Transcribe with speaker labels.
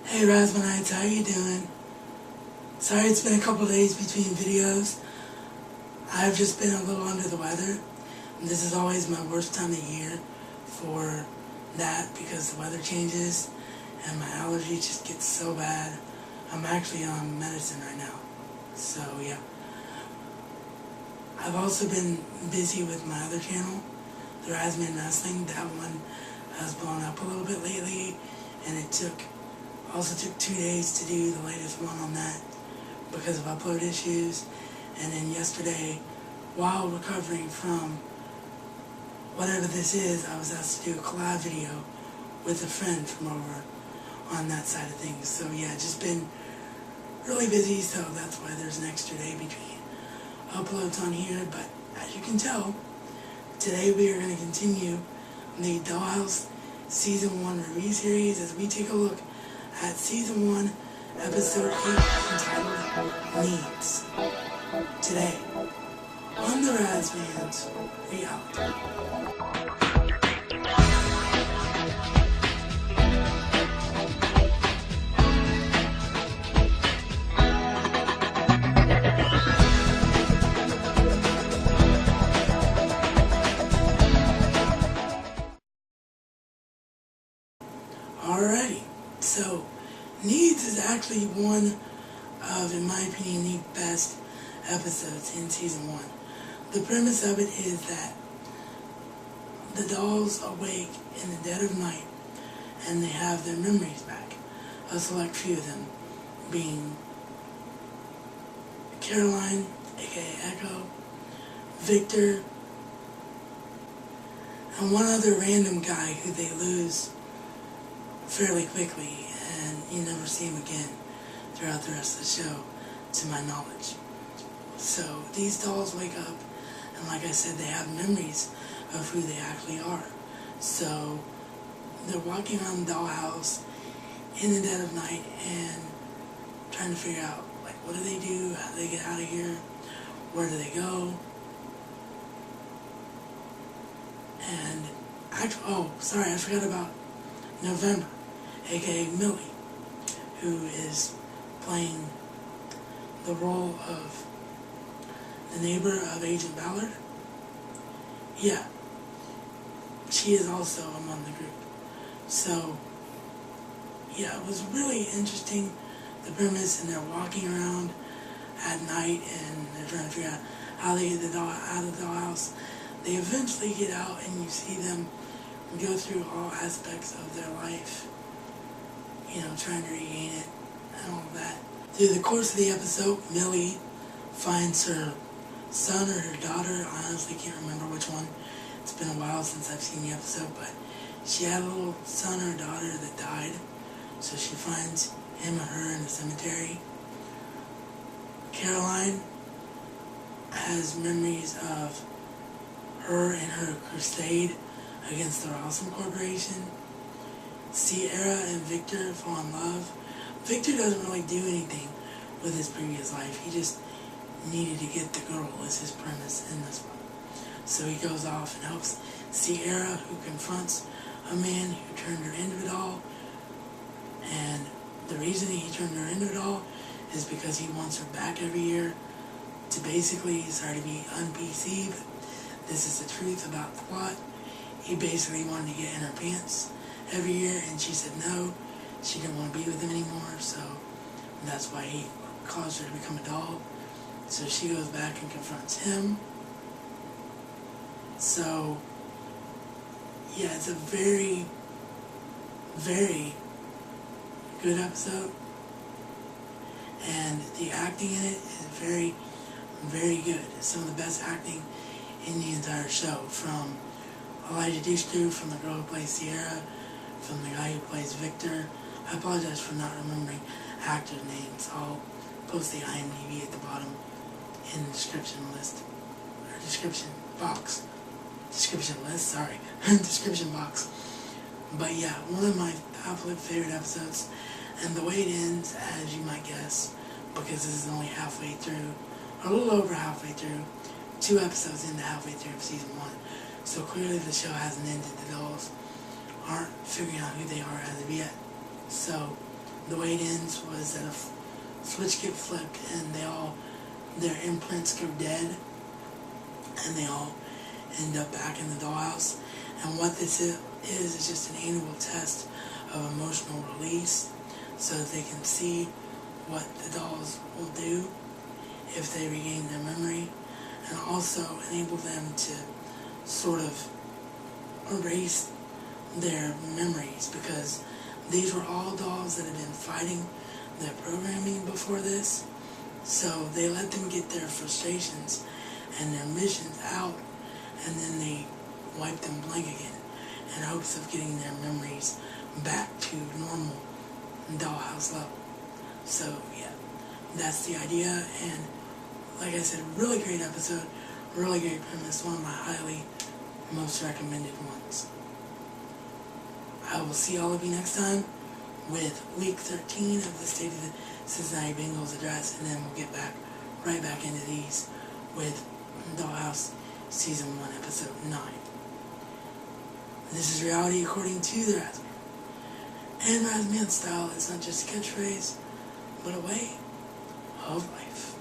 Speaker 1: Hey Rasmanites, how you doing? Sorry it's been a couple days between videos. I've just been a little under the weather. This is always my worst time of year for that because the weather changes and my allergy just gets so bad. I'm actually on medicine right now. So yeah. I've also been busy with my other channel, the Rasman Wrestling. That one has blown up a little bit lately, and it also took 2 days to do the latest one on that because of upload issues. And then yesterday, while recovering from whatever this is, I was asked to do a collab video with a friend from over on that side of things. So yeah, just been really busy, so that's why there's an extra day between uploads on here. But as you can tell, today we are going to continue the Dollhouse Season 1 review series as we take a look at Season 1, Episode 8, entitled Needs. Today, on the Razman's Reality. Alrighty, so Needs is actually one of, in my opinion, the best episodes in Season 1. The premise of it is that the dolls awake in the dead of night and they have their memories back. A select few of them being Caroline, aka Echo, Victor, and one other random guy who they lose fairly quickly, and you never see him again throughout the rest of the show, to my knowledge. So these dolls wake up, and like I said, they have memories of who they actually are. So they're walking around the dollhouse in the dead of night and trying to figure out, like, what do they do? How do they get out of here? Where do they go? And actually, oh, sorry, I forgot about November, aka Millie, who is playing the role of the neighbor of Agent Ballard. Yeah, she is also among the group. So, yeah, it was really interesting, the premise, and they're walking around at night and they're trying to figure out how they get the doll out of the dollhouse. They eventually get out and you see them go through all aspects of their life, you know, trying to regain it and all of that. Through the course of the episode, Millie finds her son or her daughter. I honestly can't remember which one. It's been a while since I've seen the episode, but she had a little son or daughter that died, so she finds him or her in the cemetery. Caroline has memories of her and her crusade against the Awesome Corporation. Sierra and Victor fall in love. Victor doesn't really do anything with his previous life. He just needed to get the girl, is his premise in this one. So he goes off and helps Sierra, who confronts a man who turned her into a doll. And the reason he turned her into a doll is because he wants her back every year to basically, sorry to be un-PC, but this is the truth about the plot. He basically wanted to get in her pants every year, and she said no. She didn't want to be with him anymore, so that's why he caused her to become a doll. So she goes back and confronts him. So, yeah, it's a very, very good episode. And the acting in it is very, very good. It's some of the best acting in the entire show. From Elijah Dushku, from the girl who plays Sierra, from the guy who plays Victor. I apologize for not remembering actors' names. I'll post the IMDb at the bottom in the description list. Or description box. Description list, sorry. Description box. But yeah, one of my absolute favorite episodes. And the way it ends, as you might guess, because this is only halfway through, or a little over halfway through, 2 episodes into halfway through of Season 1. So clearly the show hasn't ended. The dolls aren't figuring out who they are as of yet. So the way it ends was that a switch get flipped and their imprints go dead, and they all end up back in the dollhouse. And what this is just an annual test of emotional release, so that they can see what the dolls will do if they regain their memory, and also enable them to sort of erase their memories, because these were all dolls that had been fighting their programming before this. So they let them get their frustrations and their missions out, and then they wiped them blank again in hopes of getting their memories back to normal dollhouse level. So yeah, that's the idea, and like I said, really great episode, really great premise, one of my highly most recommended ones. I will see all of you next time with week 13 of the State of the Cincinnati Bengals address, and then we'll get right back into these with Dollhouse Season 1, Episode 9. This is reality according to the Razzman. And Razzman style is not just a catchphrase, but a way of life.